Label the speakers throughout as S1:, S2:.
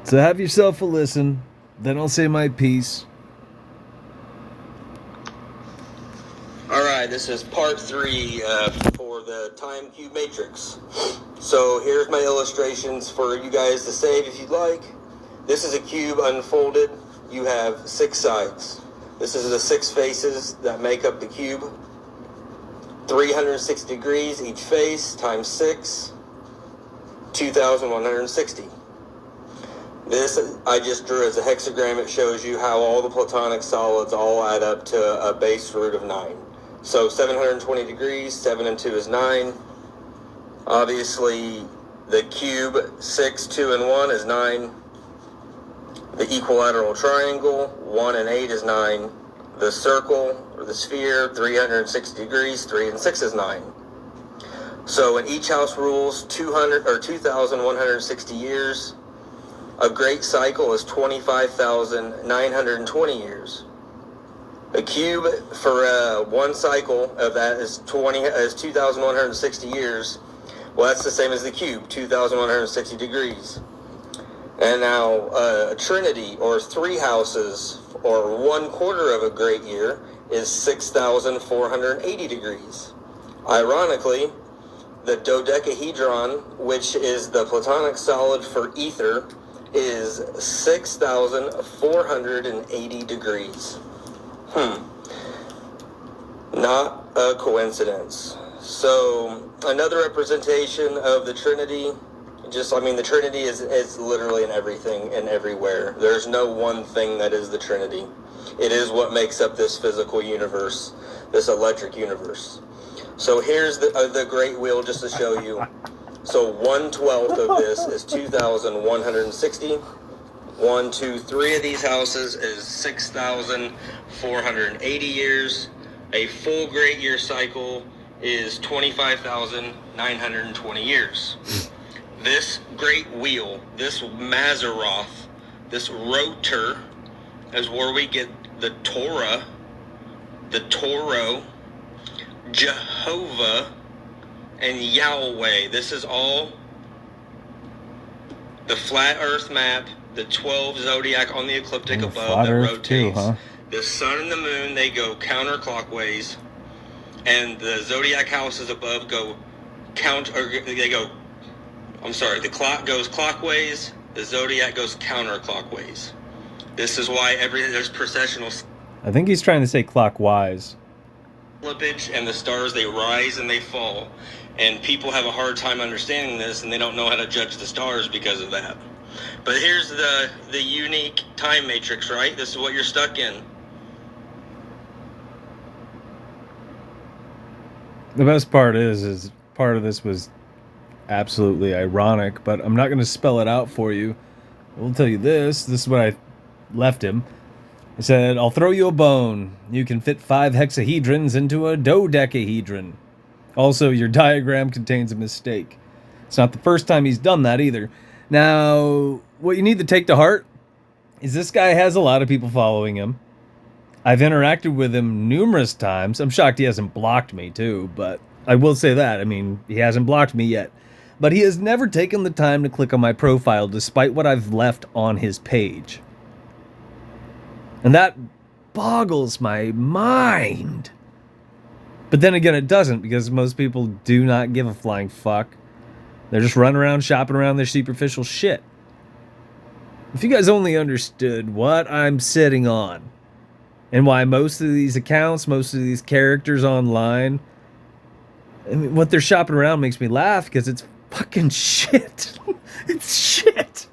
S1: So have yourself a listen. Then I'll say my piece.
S2: Alright, this is part 3 for the time cube matrix. So here's my illustrations for you guys to save if you'd like. This is a cube unfolded. You have 6 sides. This is the 6 faces that make up the cube. 360 degrees each face times 6, 2,160. This I just drew as a hexagram. It shows you how all the platonic solids all add up to a base root of 9. So 720 degrees, 7 and 2 is 9. Obviously, the cube, 6, 2, and 1 is 9. The equilateral triangle, 1 and 8 is 9. The circle, or the sphere, 360 degrees, 3 and 6 is 9. So in each house rules 2,160 years. A great cycle is 25,920 years. A cube for one cycle of that is 2,160 years. Well, that's the same as the cube, 2,160 degrees. And now a trinity, or 3 houses, or 1/4 of a great year, is 6,480 degrees. Ironically, the dodecahedron, which is the platonic solid for ether, is 6,480 degrees. Not a coincidence. So another representation of the Trinity, the Trinity is literally in everything and everywhere. There's no one thing that is the Trinity. It is what makes up this physical universe, this electric universe. So here's the great wheel just to show you. So 1/12 of this is 2,160. 1, 2, 3 of these houses is 6,480 years. A full great year cycle is 25,920 years. This great wheel, this Maseroth, this rotor, is where we get the Torah, the Toro, Jehovah, and Yahweh. This is all the flat earth map, the 12 zodiac on the ecliptic above that rotates.
S1: Too, huh?
S2: The sun and the moon, they go counterclockwise, and the zodiac houses above the clock goes clockwise, the zodiac goes counterclockwise. This is why there's processional.
S1: I think he's trying to say clockwise.
S2: Slippage, and the stars, they rise and they fall. And people have a hard time understanding this, and they don't know how to judge the stars because of that. But here's the unique time matrix, right? This is what you're stuck in.
S1: The best part is part of this was absolutely ironic, but I'm not going to spell it out for you. I will tell you this. This is what I left him. I said, I'll throw you a bone. You can fit 5 hexahedrons into a dodecahedron. Also, your diagram contains a mistake. It's not the first time he's done that either. Now, what you need to take to heart is this guy has a lot of people following him. I've interacted with him numerous times. I'm shocked he hasn't blocked me too, but I will say that. I mean, he hasn't blocked me yet. But he has never taken the time to click on my profile despite what I've left on his page. And that boggles my mind. But then again, it doesn't, because most people do not give a flying fuck. They're just running around shopping around their superficial shit. If you guys only understood what I'm sitting on, and why most of these accounts, most of these characters online, I mean, what they're shopping around makes me laugh, because it's fucking shit. It's shit.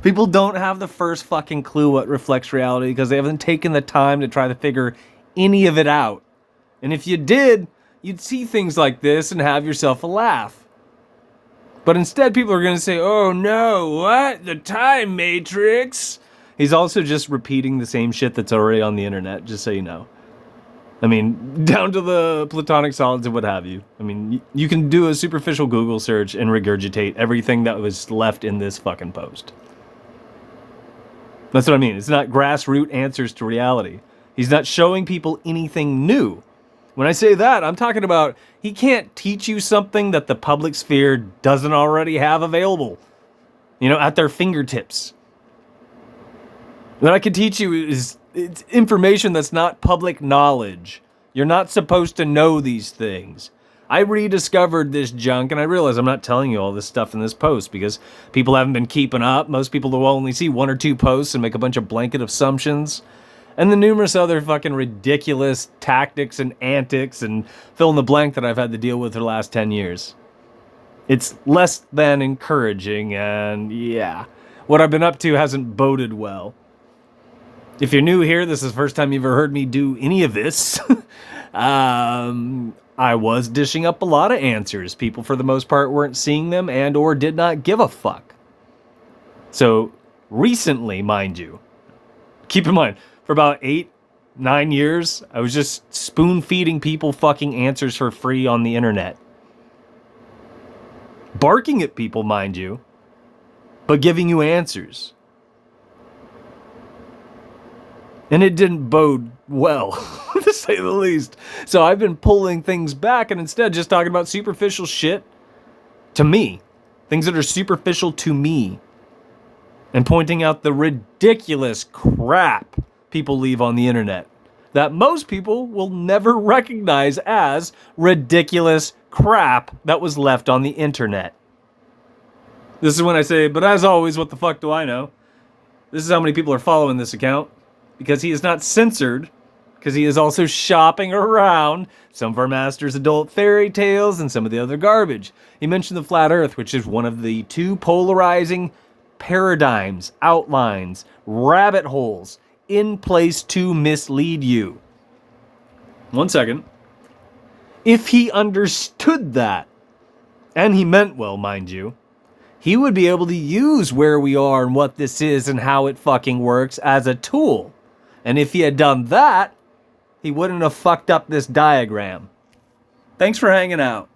S1: People don't have the first fucking clue what reflects reality because they haven't taken the time to try to figure any of it out. And if you did, you'd see things like this and have yourself a laugh. But instead, people are going to say, oh no, what? The time matrix? He's also just repeating the same shit that's already on the internet, just so you know. I mean, down to the platonic solids and what have you. I mean, you can do a superficial Google search and regurgitate everything that was left in this fucking post. That's what I mean. It's not grassroots answers to reality. He's not showing people anything new. When I say that, I'm talking about he can't teach you something that the public sphere doesn't already have available. at their fingertips. What I can teach you is it's information that's not public knowledge. You're not supposed to know these things. I rediscovered this junk, and I realize I'm not telling you all this stuff in this post because people haven't been keeping up. Most people will only see 1 or 2 posts and make a bunch of blanket assumptions. And the numerous other fucking ridiculous tactics and antics and fill in the blank that I've had to deal with for the last 10 years. It's less than encouraging, and yeah, what I've been up to hasn't boded well. If you're new here, this is the first time you've ever heard me do any of this. I was dishing up a lot of answers. People, for the most part, weren't seeing them and or did not give a fuck. So, recently, mind you, keep in mind, for about 8-9 years, I was just spoon-feeding people fucking answers for free on the internet. Barking at people, mind you, but giving you answers. And it didn't bode well, to say the least. So I've been pulling things back and instead just talking about superficial shit to me. Things that are superficial to me. And pointing out the ridiculous crap people leave on the internet that most people will never recognize as ridiculous crap that was left on the internet. This is when I say, but as always, what the fuck do I know? This is how many people are following this account. Because he is not censored, because he is also shopping around some of our master's adult fairy tales and some of the other garbage. He mentioned the flat earth, which is one of the 2 polarizing paradigms, outlines, rabbit holes in place to mislead you. 1 second. If he understood that, and he meant well, mind you, he would be able to use where we are and what this is and how it fucking works as a tool. And if he had done that, he wouldn't have fucked up this diagram. Thanks for hanging out.